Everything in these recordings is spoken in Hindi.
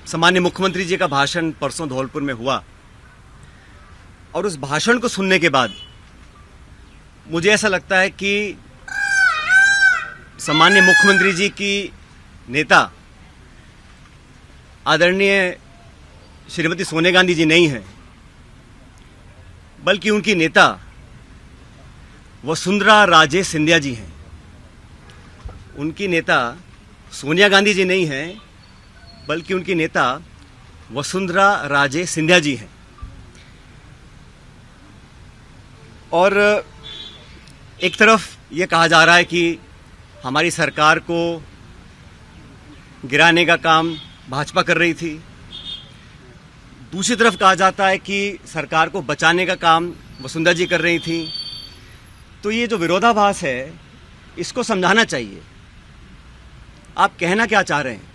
सम्माननीय मुख्यमंत्री जी का भाषण परसों धौलपुर में हुआ और उस भाषण को सुनने के बाद मुझे ऐसा लगता है कि सम्माननीय मुख्यमंत्री जी की नेता आदरणीय श्रीमती सोनिया गांधी जी नहीं है, बल्कि उनकी नेता वसुंधरा राजे सिंधिया जी हैं। उनकी नेता सोनिया गांधी जी नहीं हैं, बल्कि उनकी नेता वसुंधरा राजे सिंधिया जी हैं। और एक तरफ ये कहा जा रहा है कि हमारी सरकार को गिराने का काम भाजपा कर रही थी, दूसरी तरफ कहा जाता है कि सरकार को बचाने का काम वसुंधरा जी कर रही थी। तो ये जो विरोधाभास है, इसको समझाना चाहिए। आप कहना क्या चाह रहे हैं,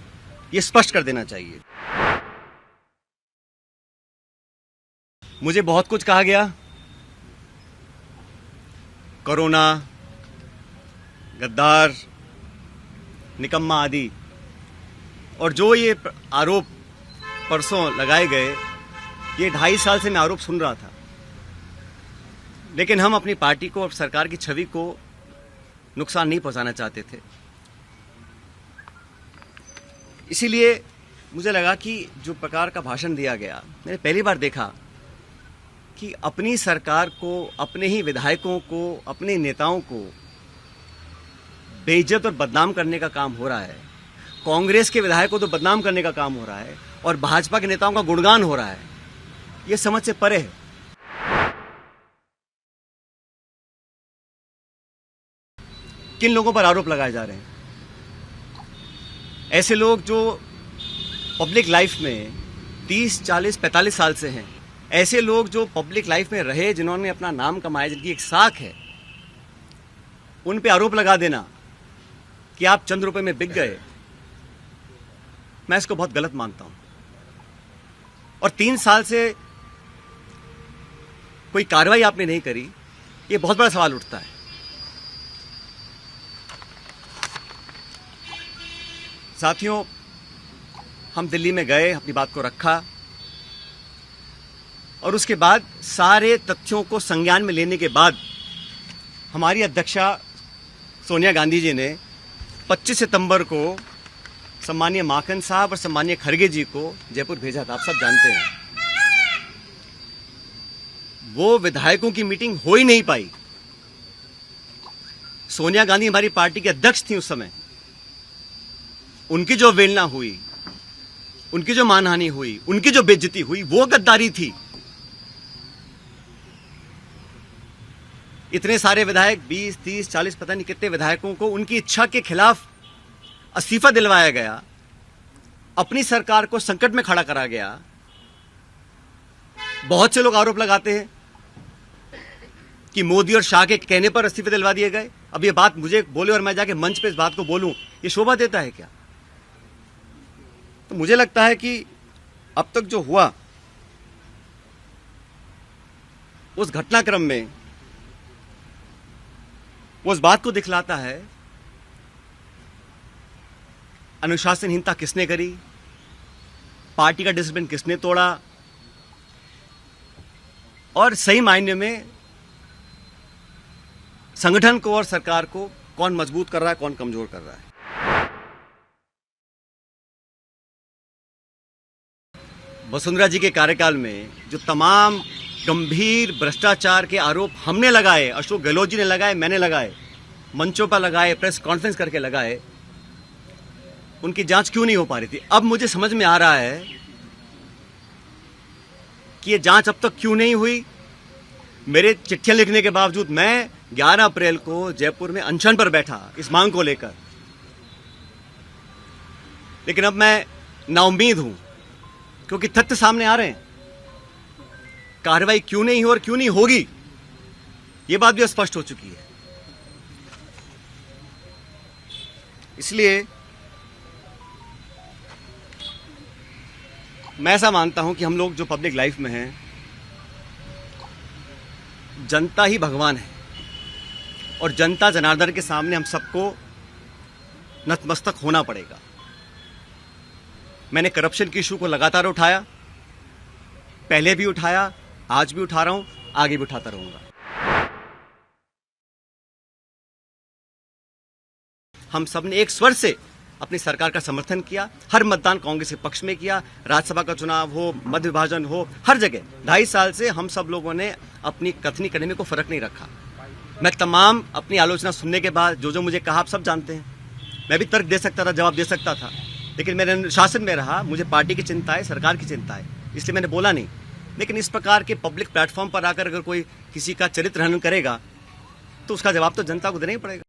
ये स्पष्ट कर देना चाहिए। मुझे बहुत कुछ कहा गया, कोरोना, गद्दार, निकम्मा आदि, और जो ये आरोप परसों लगाए गए, ये 2.5 साल से मैं आरोप सुन रहा था। लेकिन हम अपनी पार्टी को और सरकार की छवि को नुकसान नहीं पहुंचाना चाहते थे। इसीलिए मुझे लगा कि जो प्रकार का भाषण दिया गया, मैंने पहली बार देखा कि अपनी सरकार को, अपने ही विधायकों को, अपने नेताओं को बेइज्जत और बदनाम करने का काम हो रहा है। कांग्रेस के विधायकों को तो बदनाम करने का काम हो रहा है और भाजपा के नेताओं का गुणगान हो रहा है। ये समझ से परे है। किन लोगों पर आरोप लगाए जा रहे हैं? ऐसे लोग जो पब्लिक लाइफ में 30, 40, 45 साल से हैं, ऐसे लोग जो पब्लिक लाइफ में रहे, जिन्होंने अपना नाम कमाया, जिनकी एक साख है, उन पे आरोप लगा देना कि आप चंद रुपए में बिक गए, मैं इसको बहुत गलत मानता हूं। और 3 साल से कोई कार्रवाई आपने नहीं करी, ये बहुत बड़ा सवाल उठता है। साथियों, हम दिल्ली में गए, अपनी बात को रखा और उसके बाद सारे तथ्यों को संज्ञान में लेने के बाद हमारी अध्यक्षा सोनिया गांधी जी ने 25 सितंबर को सम्मानीय माखन साहब और सम्मानीय खड़गे जी को जयपुर भेजा था। आप सब जानते हैं, वो विधायकों की मीटिंग हो ही नहीं पाई। सोनिया गांधी हमारी पार्टी के अध्यक्ष थी उस समय। उनकी जो अवहेलना हुई, उनकी जो मानहानि हुई, उनकी जो बेइज्जती हुई, वो गद्दारी थी। इतने सारे विधायक, 20, 30, 40, पता नहीं कितने विधायकों को उनकी इच्छा के खिलाफ इस्तीफा दिलवाया गया, अपनी सरकार को संकट में खड़ा करा गया। बहुत से लोग आरोप लगाते हैं कि मोदी और शाह के कहने पर इस्तीफे दिलवा दिए गए। अब ये बात मुझे बोले और मैं जाके मंच पे इस बात को बोलूं, ये शोभा देता है क्या? तो मुझे लगता है कि अब तक जो हुआ, उस घटनाक्रम में वो उस बात को दिखलाता है, अनुशासनहीनता किसने करी, पार्टी का डिसिप्लिन किसने तोड़ा, और सही मायने में संगठन को और सरकार को कौन मजबूत कर रहा है, कौन कमजोर कर रहा है। वसुंधरा जी के कार्यकाल में जो तमाम गंभीर भ्रष्टाचार के आरोप हमने लगाए, अशोक गहलोत जी ने लगाए, मैंने लगाए, मंचों पर लगाए, प्रेस कॉन्फ्रेंस करके लगाए, उनकी जांच क्यों नहीं हो पा रही थी? अब मुझे समझ में आ रहा है कि ये जांच अब तक क्यों नहीं हुई। मेरे चिट्ठियां लिखने के बावजूद मैं 11 अप्रैल को जयपुर में अनशन पर बैठा इस मांग को लेकर, लेकिन अब मैं नाउम्मीद हूं, क्योंकि तथ्य सामने आ रहे हैं। कार्रवाई क्यों नहीं हो और क्यों नहीं होगी, ये बात भी स्पष्ट हो चुकी है। इसलिए मैं ऐसा मानता हूं कि हम लोग जो पब्लिक लाइफ में हैं, जनता ही भगवान है और जनता जनार्दन के सामने हम सबको नतमस्तक होना पड़ेगा। मैंने करप्शन की इशू को लगातार उठाया, पहले भी उठाया, आज भी उठा रहा हूं, आगे भी उठाता रहूंगा। हम सब ने एक स्वर से अपनी सरकार का समर्थन किया, हर मतदान कांग्रेस के पक्ष में किया, राज्यसभा का चुनाव हो, मध्य विभाजन हो, हर जगह 2.5 साल से हम सब लोगों ने अपनी कथनी करने में कोई फर्क नहीं रखा। मैं तमाम अपनी आलोचना सुनने के बाद जो मुझे कहा आप सब जानते हैं। मैं भी तर्क दे सकता था, जवाब दे सकता था, लेकिन मैंने अनुशासन में रहा। मुझे पार्टी की चिंता है, सरकार की चिंता है, इसलिए मैंने बोला नहीं। लेकिन इस प्रकार के पब्लिक प्लेटफॉर्म पर आकर अगर कोई किसी का चरित्र हनन करेगा तो उसका जवाब तो जनता को देना ही पड़ेगा।